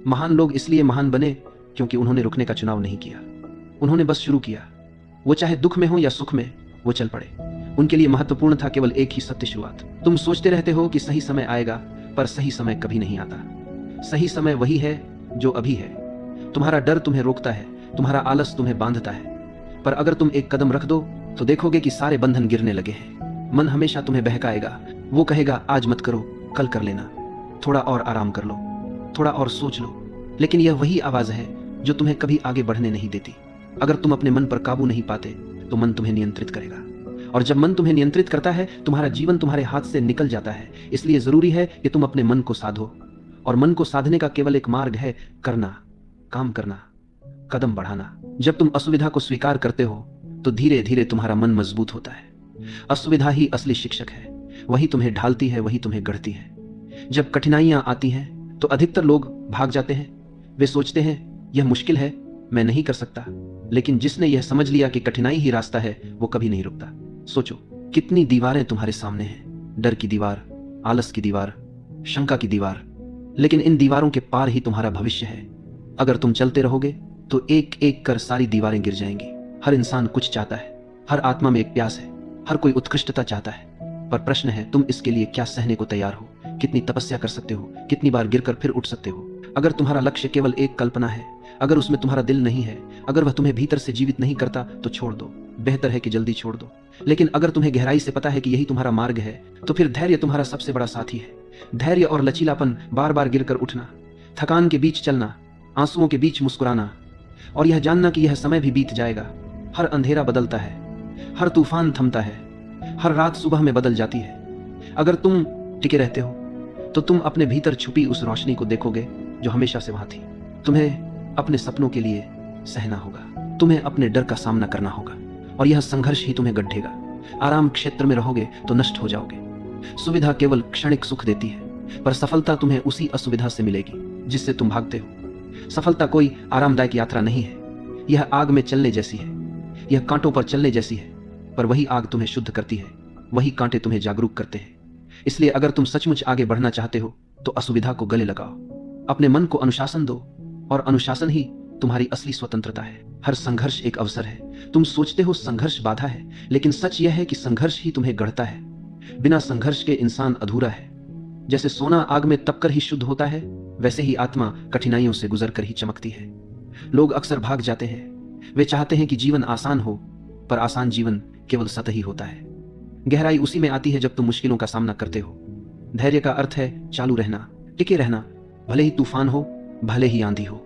महान लोग इसलिए महान बने क्योंकि उन्होंने रुकने का चुनाव नहीं किया, उन्होंने बस शुरू किया। वो चाहे दुख में हो या सुख में, वो चल पड़े। उनके लिए महत्वपूर्ण था केवल एक ही सत्य, शुरुआत। तुम सोचते रहते हो कि सही समय आएगा, पर सही समय कभी नहीं आता। सही समय वही है जो अभी है। तुम्हारा डर तुम्हें रोकता है, तुम्हारा आलस तुम्हें बांधता है, पर अगर तुम एक कदम रख दो तो देखोगे कि सारे बंधन गिरने लगे हैं। मन हमेशा तुम्हें बहकाएगा, वो कहेगा आज मत करो, कल कर लेना, थोड़ा और आराम कर लो, थोड़ा और सोच लो। लेकिन यह वही आवाज है जो तुम्हें कभी आगे बढ़ने नहीं देती। अगर तुम अपने मन पर काबू नहीं पाते तो मन तुम्हें नियंत्रित करेगा, और जब मन तुम्हें नियंत्रित करता है तुम्हारा जीवन तुम्हारे हाथ से निकल जाता है। इसलिए जरूरी है कि तुम अपने मन को साधो, और मन को साधने का केवल एक मार्ग है करना, काम करना, कदम बढ़ाना। जब तुम असुविधा को स्वीकार करते हो तो धीरे धीरे तुम्हारा मन मजबूत होता है। असुविधा ही असली शिक्षक है, वही तुम्हें ढालती है, वही तुम्हें गढ़ती है। जब कठिनाइयां आती हैं तो अधिकतर लोग भाग जाते हैं। वे सोचते हैं यह मुश्किल है, मैं नहीं कर सकता। लेकिन जिसने यह समझ लिया कि कठिनाई ही रास्ता है, वो कभी नहीं रुकता। सोचो कितनी दीवारें तुम्हारे सामने हैं, डर की दीवार, आलस की दीवार, शंका की दीवार, लेकिन इन दीवारों के पार ही तुम्हारा भविष्य है। अगर तुम चलते रहोगे तो एक एक कर सारी दीवारें गिर जाएंगी। हर इंसान कुछ चाहता है, हर आत्मा में एक प्यास है, हर कोई उत्कृष्टता चाहता है, पर प्रश्न है तुम इसके लिए क्या सहने को तैयार हो, कितनी तपस्या कर सकते हो, कितनी बार गिरकर फिर उठ सकते हो। अगर तुम्हारा लक्ष्य केवल एक कल्पना है, अगर उसमें तुम्हारा दिल नहीं है, अगर वह तुम्हें भीतर से जीवित नहीं करता, तो छोड़ दो। बेहतर है कि जल्दी छोड़ दो। लेकिन अगर तुम्हें गहराई से पता है कि यही तुम्हारा मार्ग है, तो फिर धैर्य तुम्हारा सबसे बड़ा साथी है। धैर्य और लचीलापन, बार बार गिरकर उठना, थकान के बीच चलना, आंसुओं के बीच मुस्कुराना, और यह जानना कि यह समय भी बीत जाएगा। हर अंधेरा बदलता है, हर तूफान थमता है, हर रात सुबह में बदल जाती है। अगर तुम टिके रहते हो तो तुम अपने भीतर छुपी उस रोशनी को देखोगे जो हमेशा से वहां थी। तुम्हें अपने सपनों के लिए सहना होगा, तुम्हें अपने डर का सामना करना होगा, और यह संघर्ष ही तुम्हें गढ़ेगा। आराम क्षेत्र में रहोगे तो नष्ट हो जाओगे। सुविधा केवल क्षणिक सुख देती है, पर सफलता तुम्हें उसी असुविधा से मिलेगी जिससे तुम भागते हो। सफलता कोई आरामदायक यात्रा नहीं है, यह आग में चलने जैसी है, यह कांटों पर चलने जैसी है, पर वही आग तुम्हें शुद्ध करती है, वही कांटे तुम्हें जागरूक करते हैं। इसलिए अगर तुम सचमुच आगे बढ़ना चाहते हो तो असुविधा को गले लगाओ, अपने मन को अनुशासन दो, और अनुशासन ही तुम्हारी असली स्वतंत्रता है। हर संघर्ष एक अवसर है। तुम सोचते हो संघर्ष बाधा है, लेकिन सच यह है कि संघर्ष ही तुम्हें गढ़ता है। बिना संघर्ष के इंसान अधूरा है। जैसे सोना आग में तपकर ही शुद्ध होता है, वैसे ही आत्मा कठिनाइयों से गुजरकर ही चमकती है। लोग अक्सर भाग जाते हैं, वे चाहते हैं कि जीवन आसान हो, पर आसान जीवन केवल सतही होता है। गहराई उसी में आती है जब तुम मुश्किलों का सामना करते हो। धैर्य का अर्थ है चालू रहना, टिके रहना, भले ही तूफान हो, भले ही आंधी हो।